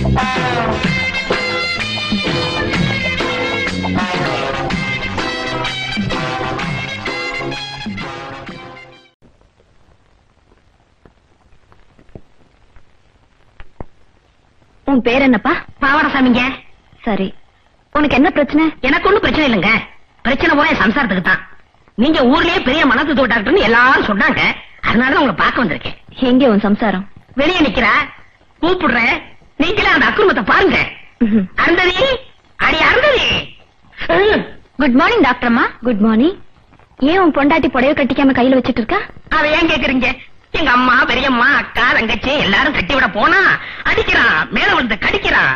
உன் பேர் என்னப்பா? பாவடசாமிங்க. சரி, உனக்கு என்ன பிரச்சனை? எனக்கு ஒண்ணும் பிரச்சனை இல்லைங்க. பிரச்சனை போற சம்சாரத்துக்கு தான். நீங்க ஊர்லயே பெரிய மனத்து டாக்டர்னு எல்லாரும் சொன்னாங்க. அதனாலதான் உங்களை பார்க்க வந்திருக்கேன். எங்க உன் சம்சாரம்? வெளியே நிக்கிறா, கூப்பிடுறேன். நீங்களே அந்த அக்குறுமத்தை பாருங்க. அருந்ததி, அடி அருந்ததி. குட் மார்னிங் டாக்டர் அம்மா. Good morning. ஏன் உன் பொண்டாட்டி புடவை கட்டிக்காம கையில வச்சிட்டு இருக்கா? அதை ஏன் கேக்குறீங்க? எங்க அம்மா, பெரியம்மா, அக்கா, தங்கச்சி எல்லாரும் கட்டி விட போனா அடிக்கிறான், மேல வந்து கடிக்கிறான்.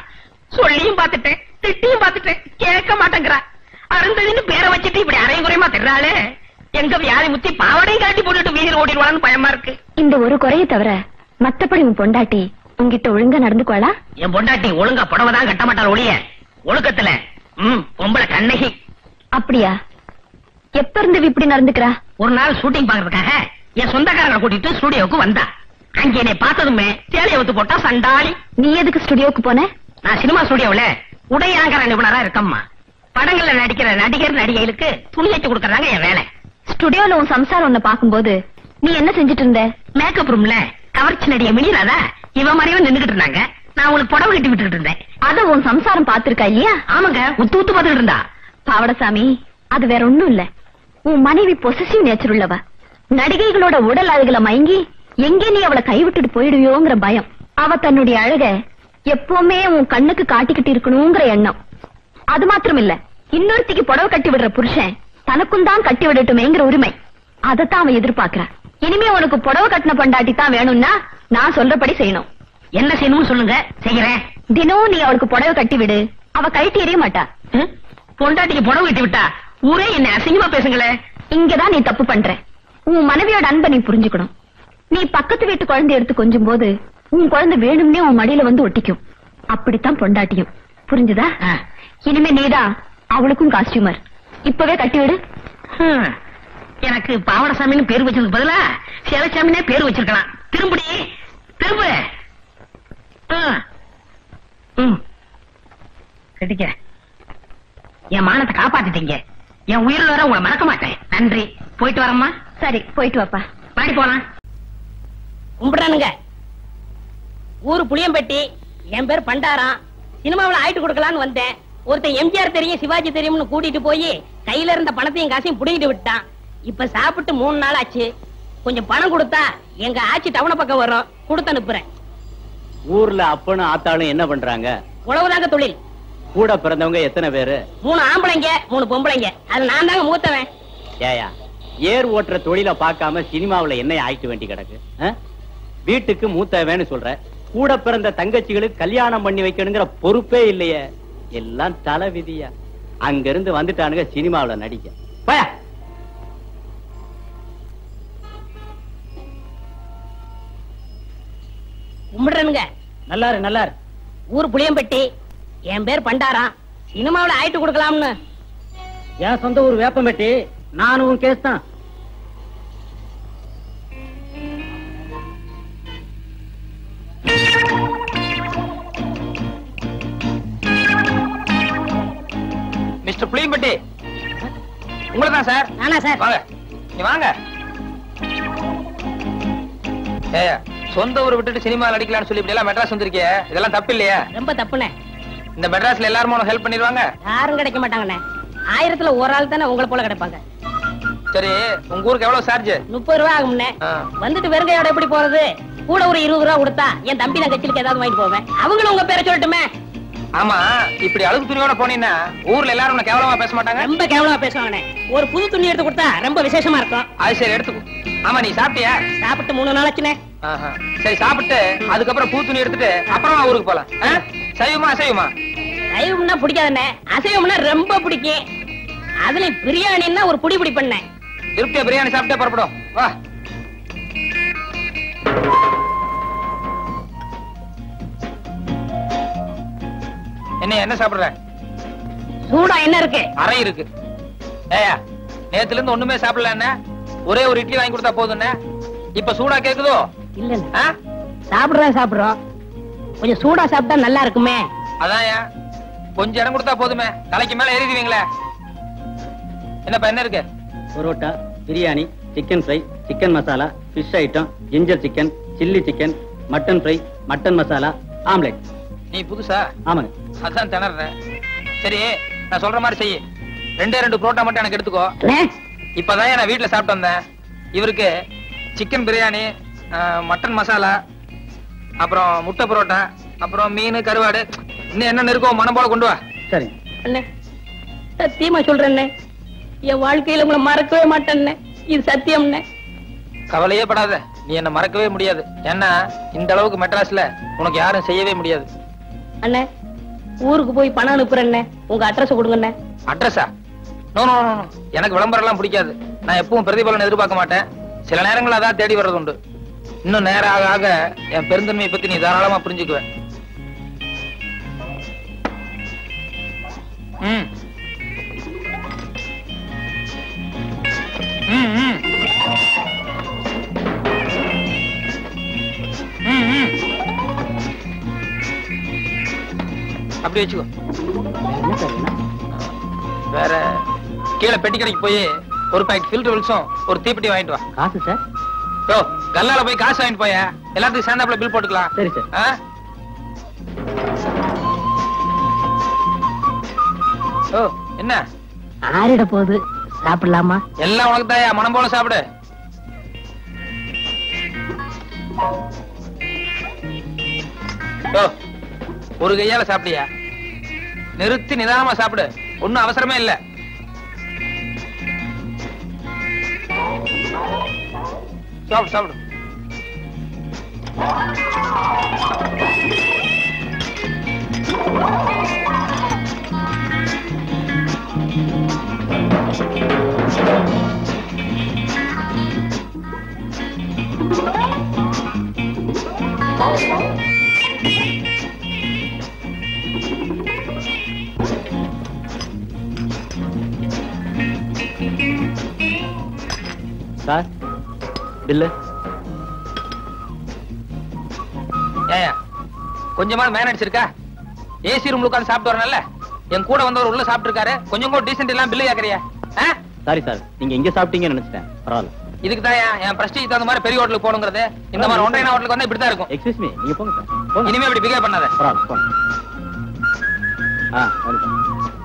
சொல்லியும் பாத்துட்டேன், திட்டியும் பாத்துட்டேன், கேட்க மாட்டேங்கிறா. அருந்ததின்னு பேரை வச்சுட்டு இப்படி அரையும் குறையமா தெர்றாளே. எங்க வியாதி முத்தி பாவடையும் காட்டி போட்டுட்டு வீதியில் ஓடிடுவான்னு பயமா இருக்கு. இந்த ஒரு குறைய தவிர மத்தபடி உன் பொண்டாட்டி உங்ககிட்ட ஒழுங்கா நடந்துக்குவாளா? என் பொண்டாட்டி ஒழுங்கா புடவைதான் கட்ட மாட்டாள் ஒழிய ஒழுக்கத்துல பொம்பளை கண்ணகி. அப்படியா? எப்ப இருந்து இப்படி நடந்துக்கிறா? ஒரு நாள் ஷூட்டிங் பாக்குறதுக்காக என் சொந்தக்காரங்களை கூட்டிட்டு ஸ்டுடியோவுக்கு வந்தா. அங்க என்னை பார்த்ததுமே சேலையை ஒத்து போட்டா சண்டாளி. நீ எதுக்கு ஸ்டுடியோவுக்கு போன? நான் சினிமா ஸ்டுடியோவுல உடை அலங்கார நிபுணரா இருக்கம்மா. படங்கள்ல நடிக்கிற நடிகர் நடிகைகளுக்கு துணி வச்சு கொடுக்கறாங்க என் வேலை. ஸ்டுடியோல உன் சம்சாரம் ஒன்ன பாக்கும்போது நீ என்ன செஞ்சிட்டு இருந்த? மேக்கப் ரூம்ல கவர்ச்சி நடிகை மினிராதா இவ மாதிரியும் நின்னுகிட்டு இருந்தாங்க. நான் உங்களுக்கு புடவை கட்டி விட்டுட்டு இருந்தேன். அத உன் சம்சாரம் பாத்துருக்கா இல்லையா? ஆமாங்க, உத்து உத்து பாத்துக்கிட்டு இருந்தா. பாவடசாமி, அது வேற ஒண்ணும் இல்ல. உன் மனைவி பொசசிவ் நேச்சர் உள்ளவ. நடிகைகளோட உடல் அழகுல மயங்கி எங்கே நீ அவளை கைவிட்டுட்டு போயிடுவியோங்கிற பயம். அவ தன்னுடைய அழக எப்பவுமே உன் கண்ணுக்கு காட்டிக்கிட்டு இருக்கணுங்கிற எண்ணம். அது மாத்திரம் இல்ல, இன்னொருத்திக்கு புடவை கட்டி விடுற புருஷன் தனக்கும் தான் கட்டி விடட்டுமேங்கிற உரிமை. அதத்தான் அவன் எதிர்பார்க்கிறா. இனிமே உனக்கு புடவை கட்டின பொண்டாட்டி தான் வேணும்னா நான் சொல்றபடி செய்யணும். என்ன செய்யணும்னு சொல்லுங்க, செய்யறேன். தினம் நீ அவளுக்கு புடவை கட்டி விடு. அவ கைட்டி எறிய மாட்டா. பொண்டாட்டிக்கு புடவை கட்டி விட்டா ஊரே என்ன அசிங்கமா பேசுங்களே. இங்கதான் நீ தப்பு பண்ற. உன் மனைவியோட அன்பை நீ புரிஞ்சுக்கணும். நீ பக்கத்து வீட்டு குழந்தை எடுத்து கொஞ்சம் போது உன் குழந்தை வேணும்னே உன் மடியில வந்து ஒட்டிக்கும். அப்படித்தான் பொண்டாட்டியும். புரிஞ்சுதா? இனிமே நீதான் அவளுக்கும் காஸ்டியூமர். இப்பவே கட்டிவிடு. எனக்கு பாவடசாமின்னு பேர் வச்சதுக்கு பதிலா சேலசாமினே பேர் வச்சிருக்கலாம். திரும்படி திரும்ப கட்டிக்க. என் மானத்தை காப்பாத்திட்டீங்க. என் உயிரில் வர உங்களை மறக்க மாட்டேன். நன்றி. போயிட்டு வரம்மா. சரி, போயிட்டு வாப்பா. பாடி போலாம். கும்பிடுறானுங்க. ஊரு புளியம்பட்டி. என் பேர் பண்டாரம். சினிமாவில் ஆயிட்டு கொடுக்கலான்னு வந்தேன். ஒருத்தன் எம்ஜிஆர் தெரியும், சிவாஜி தெரியும்னு கூட்டிட்டு போய் கையில இருந்த பணத்தையும் காசையும் புடிங்கிட்டு விட்டான். இப்ப சாப்பிட்டு 3 நாள் ஆச்சு. கொஞ்சம் பணம் கொடுத்தா எங்க ஆட்சி டவுன பக்கம் வரும், கொடுத்து அனுப்புறேன். ஊர்ல அப்பனும் ஆத்தாளும் என்ன பண்றாங்க? உழவுதாங்க தொழில். கூட பிறந்தவங்க எத்தனை பேரு? 3 ஆம்பளைங்க 3 பொம்பளைங்க. அது நான் தாங்க மூத்தவன். ஏயா, ஏர் ஓட்டுற தொழில பார்க்காம சினிமாவுல என்ன ஆயிட்டு வேண்டி கிடக்கு? வீட்டுக்கு மூத்தவன்னு சொல்ற. கூட பிறந்த தங்கச்சிகளுக்கு கல்யாணம் பண்ணி வைக்கணுங்கிற பொறுப்பே இல்லையே. எல்லாம் தலை விதியா. அங்க இருந்து வந்துட்டானுங்க சினிமாவுல நடிக்க. பயா கும்பிடுறனுங்க. நல்லாரு நல்லாரு. ஊர் புளியம்பட்டி. என் பேர் பண்டாரம். சினிமாவில் ஆயிட்டு கொடுக்கலாம்னு. என் சொந்த ஊர் வேப்பம்பட்டி. நானும் கேஸ் தான். மிஸ்டர் புளியம்பட்டி, உங்களுக்கு தான் சார். நானா சார்? வாங்க, நீ வாங்க. ஏயா, சொந்த ஊரை விட்டுட்டு சினிமாவில் அடிக்கலாம்னு சொல்லி இப்படி எல்லாம் மெட்ராஸ் வந்திருக்கே, இதெல்லாம் தப்பு இல்லையா? ரொம்ப தப்புனே. இந்த மெட்ராஸ்ல எல்லாரும் உனக்கு ஹெல்ப் பண்ணிடுவாங்க? யாரும் கிடைக்க மாட்டாங்கண்ணே. 1000ல ஒரு ஆள் தானே உங்களை போல கிடைப்பாங்க. சரி, உங்க ஊருக்கு எவ்வளவு சார்ஜ்? 30 ரூபா ஆகும்ண்ணே. வந்துட்டு வெறுங்கையோட எப்படி போறது? கூட ஒரு 20 ரூபா கொடுத்தா என் தம்பி நான் கட்சிக்கு ஏதாவது வாங்கிட்டு போவேன். அவங்களும் உங்க பேரை சொல்லட்டுமே. ஆமா, இப்படி அழுகு துணியோட போனீங்கன்னா ஊர்ல எல்லாரும் உன்னை கேவலமா பேச மாட்டாங்க? ரொம்ப கேவலமா பேசுவாங்கண்ணே. ஒரு புது துணி எடுத்து கொடுத்தா ரொம்ப விசேஷமா இருக்கும். அது சரி, எடுத்துக்கோ. ஆமா, நீ சாப்பிட்டியா? சாப்பிட்டு 3 நாள் ஆச்சுண்ணே. சரி, சாப்பிட்டு அதுக்கப்புறம் பூ துணி எடுத்துட்டு அப்புறமா ஊருக்கு போலாம். சைவமா அசைவமா? சைவம்னா பிடிக்காதுண்ணே, அசைவம்னா ரொம்ப பிடிக்கும். அதுல பிரியாணின்னா ஒரு புடி புடி பண்ணேன். திருப்தியா பிரியாணி சாப்பிட்டே புறப்படும். வா. என்ன சாப்பிடுற? சூடா என்ன இருக்கு? அறை இருக்கு. ஏயா, நேத்துல இருந்து ஒண்ணுமே சாப்பிடல. என்ன ஒரே ஒரு இட்லி வாங்கி கொடுத்தா போதும். இப்ப சூடா கேக்குதோ? இல்ல சாப்பிடுறோம். கொஞ்சம் சூடா சாப்பிட்டா நல்லா இருக்குமே. அதான் கொஞ்சம் இடம் கொடுத்தா போதுமே, தலைக்கு மேல ஏறிடுவீங்களே. என்னப்பா என்ன இருக்கு? Parotta, biryani, chicken fry, chicken masala, fish item, ginger chicken, chilli chicken, mutton fry, mutton masala, omelette. நீ புதுசா? ஆமாங்க. அதான் திணறேன். சரி, நான் சொல்ற மாதிரி செய்ய. 2 புரோட்டா மட்டும் எனக்கு எடுத்துக்கோ. இப்பதான் நான் வீட்டுல சாப்பிட்டு வந்தேன். இவருக்கு சிக்கன் பிரியாணி, மட்டன் மசாலா, அப்புறம் முட்டை பரோட்டா, அப்புறம் மீன், கருவாடு, இன்னும் என்ன இருக்கோ மனம் போல கொண்டு வா. சரி அண்ணே, சத்தியமா சொல்றேன், என் வாழ்க்கையில உங்களை மறக்கவே மாட்டேன். இது சத்தியம். கவலையே படாத, நீ என்ன மறக்கவே முடியாது. ஏன்னா இந்த அளவுக்கு மெட்ராஸ்ல உனக்கு யாரும் செய்யவே முடியாது. அண்ணே, ஊருக்கு போய் பணம் அனுப்புறேன், உங்க அட்ரஸ் கொடுங்க. அட்ரஸா? நோ நோ நோ, எனக்கு விளம்பரம் எல்லாம் பிடிக்காது. நான் எப்பவும் பிரதிபலன் எதிர்பார்க்க மாட்டேன். சில நேரங்கள் அதான் தேடி வர்றது உண்டு. இன்னும் நேரம் ஆக ஆக என் பெருந்தன்மையை பத்தி நீ தாராளமா புரிஞ்சுக்குவேன். ம் ம் ம் ம் அப்படி வச்சுக்கோ. வேற கீழே பெட்டி கடைக்கு போய் ஒரு பாக்கெட் ஃபில்டர் வில்ஸும் ஒரு தீப்பெட்டி வாங்கிட்டு வா. காசு சார்? யோ, கல்லால போய் காசு வாங்கிட்டு போய, எல்லாத்துக்கும் சேர்ந்தாப்புல பில் போட்டுக்கலாம். சரி சார். ஓ, என்ன ஆறிட போகுது, சாப்பிடலாமா? எல்லாம் உனக்கு தாயா, மனம் போல சாப்பிடு. ஒரு கையால சாப்பிடியா? நிறுத்தி நிதானமா சாப்பிடு, ஒன்னும் அவசரமே இல்ல. சாப்பிடு சாப்பிடு. Sir, bill. ஏயா, கொஞ்சமா மேனேஜ் இருக்கா? ஏசி ரூம்ல உட்கார்ந்து சாப்பிட்டு வரணும்ல. என் கூட வந்தவர் உள்ள சாப்பிட்டு இருக்காரு, கொஞ்சம் கூட டீசென்ட் எல்லாம் பில்லு கேக்குறியா? சாரி சார், நீங்க இங்க சாப்பிட்டீங்கன்னு நினைச்சிட்டேன். பரவாயில்ல. இதுக்கு தான் என் பிரஸ்டீஜ் தகுந்த மாதிரி பெரிய ஹோட்டலுக்கு போகணுங்கிறது. இந்த மாதிரி ஒன்றைய ஹோட்டலுக்கு வந்தா இப்படிதான் இருக்கும். எக்ஸ்கியூஸ் மீ, நீங்க போங்க சார். போங்க. இனிமே இப்படி பிகேவ் பண்ணாத. பரவாயில்ல, போங்க.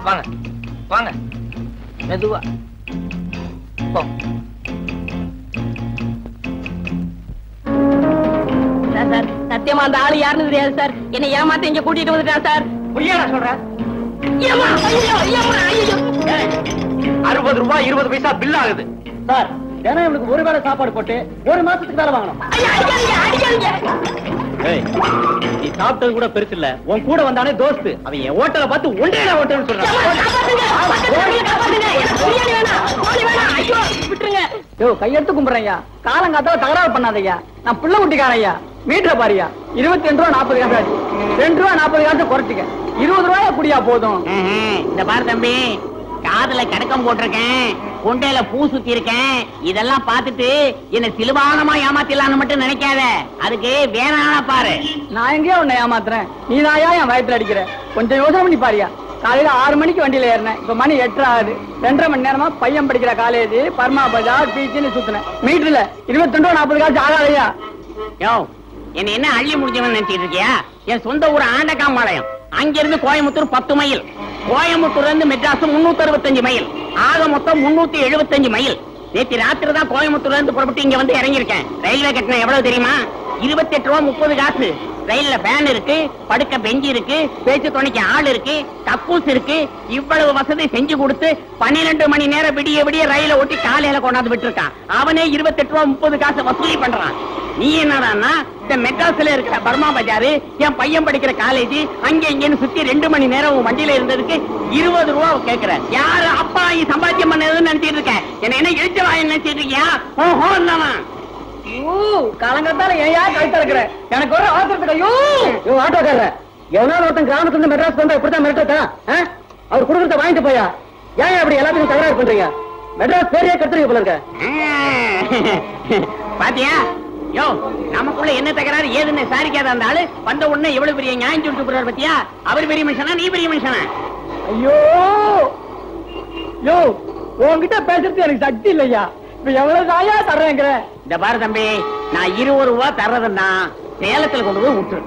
வாங்க வாங்க, மெதுவா போ. சார், சத்தியமா அந்த ஆளு யாருன்னு தெரியாது சார். என்னை ஏமாத்த இங்க கூட்டிட்டு வந்துட்டான் சார். புரியாதா சொல்றேன்? 60 ரூபாய் 20 பைசா பில் ஆகுது சார். தினம் இவனுக்கு ஒரு வேளை சாப்பாடு போட்டு ஒரு மாசத்துக்கு வேலை வாங்கணும். நீ சாப்பிட்டது கூட பெருசு இல்ல, உன் கூட வந்தானே தோஸ்து, அவன் என் ஹோட்டலை பார்த்து ஒன்றே ஹோட்டல் சொல்றான். கையெடுத்து கும்பிடுறையா, காலங்காத்தால தகராறு பண்ணாதையா. நான் பிள்ளை குட்டிக்காரையா, மீட்டரை பாரியா. 22 ரூபா 40 காசு ஆச்சு. 2 ரூபா 40 காசு குறைச்சிக்க. 20 ரூபாயா குடியா போதும். இந்த பாரு தம்பி, காதுல கடக்கம் போட்டிருக்கேன், கொண்டையில பூ சுத்தி இருக்கேன். இதெல்லாம் பார்த்துட்டு என்ன சிலுவானமா ஏமாத்திடலான்னு மட்டும் நினைக்காத. அதுக்கு வேணானா பாரு. நான் எங்கேயோ உன்னை ஏமாத்துறேன், நீதாயா என் வயத்துல அடிக்கிற. கொஞ்சம் யோசனை பண்ணி பாரியா. காலையில 6 மணிக்கு வண்டியில ஏறினேன், இப்ப மணி 8 ஆகுது. 2.5 மணி நேரமா பையன் படிக்கிற காலேஜ், பர்மா பஜார், பீச்சுன்னு சுத்தினேன். மீட்டர்ல 22 ரூபா 40 காசு ஆகாதையா. யோ, என்ன அள்ளி முடிஞ்சவன் நினைச்சிட்டு இருக்கியா? என் சொந்த ஊர் ஆண்டகாம்பாளையம். அங்கிருந்து கோயம்புத்தூர் 10 மைல். கோயம்புத்தூர்ல இருந்து மெட்ராஸ் 365 மைல். ஆக மொத்தம் 375 மைல். நேற்று ராத்திரி தான் கோயம்புத்தூர்ல இருந்து புறப்பட்டு இங்க வந்து இறங்கியிருக்கேன். ரயில்வே கட்டணம் எவ்வளவு தெரியுமா? 28 ரூபா 30 காசு. ரயில்ல ஃபேன் இருக்கு, படுக்க பெஞ்சு இருக்கு, பேச்சு துணைக்கு ஆள் இருக்கு, கக்கூஸ் இருக்கு. இவ்வளவு வசதி செஞ்சு கொடுத்து 12 மணி நேரம் விடிய விடிய ரயில ஓட்டி காலையில கொண்டாந்து விட்டுருக்கான். அவனே 28 ரூபா 30 காசு வசூலி பண்றான். நீ என்னடான்னா இந்த மெட்ராஸ்ல இருக்கிற பர்மா பஜாரு, என் பையன் படிக்கிற காலேஜ், அங்க இங்கன்னு சுத்தி 2 மணி நேரம் வண்டியில இருந்ததுக்கு 20 ரூபா கேக்குற. யாரு அப்பா சம்பாத்தியம் பண்ணதுன்னு நினைச்சிட்டு இருக்க? என்ன இழுச்ச வாய் நினைச்சிட்டு இருக்கியா? ஓஹோ, காலங்காத்தால ஏன் கழுத்த இருக்கிற? எனக்கு ஒரு அவசரத்துக்கு. ஐயோ ஆட்டோக்காரர், எவனால ஒருத்தன் கிராமத்துல இருந்து மெட்ராஸ் வந்தா இப்படித்தான் மிரட்டா? அவர் குடும்பத்தை வாங்கிட்டு போயா? ஏன் அப்படி எல்லாத்துக்கும் தகராறு பண்றீங்க? மெட்ராஸ் பேரையே கட்டுறீங்க போல இருக்க. பாத்தியா, யோ நமக்குள்ள என்ன தகராறு ஏதுன்னு சாரிக்காத அந்த ஆளு வந்த உடனே எவ்வளவு பெரிய நியாயம் சொல்லிட்டு போறாரு பத்தியா? அவர் பெரிய மனுஷனா நீ பெரிய மனுஷனா? ஐயோ யோ உன்கிட்ட பேசுறது எனக்கு சக்தி இல்லையா. இப்ப எவ்வளவு தாயா தர்றேங்கிற? இந்த பாரு தம்பி, நான் 20 ரூபா தர்றதுன்னா சேலத்துல கொண்டு போய் விட்டுரு.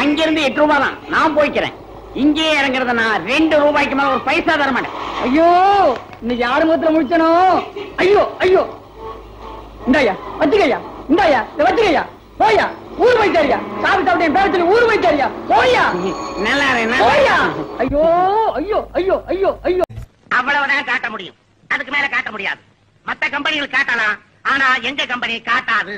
அங்கிருந்து 8 ரூபாய் தான் நான் போய்க்கிறேன். இங்கே இறங்குறதுன்னா 2 ரூபாய்க்கு மேல ஒரு பைசா தர மாட்டேன். ஐயோ இன்னைக்கு யாரு முகத்துல முடிச்சனோ? ஐயோ ஐயோ இந்தாயா வச்சுக்கையா, இந்தாயா இத வச்சுக்கையா, போயா ஊர் போயிட்டாரியா, சாப்பிட்டு சாப்பிட்டு என் பேர சொல்லி ஊர் போயிட்டாரியா, போயா நல்லா போயா. ஐயோ ஐயோ ஐயோ ஐயோ ஐயோ. அவ்வளவுதான் காட்ட முடியும், அதுக்கு மேல காட்ட முடியாது. மத்த கம்பெனிகள் காட்டலாம், ஆனா எங்க கம்பெனி காட்டாது.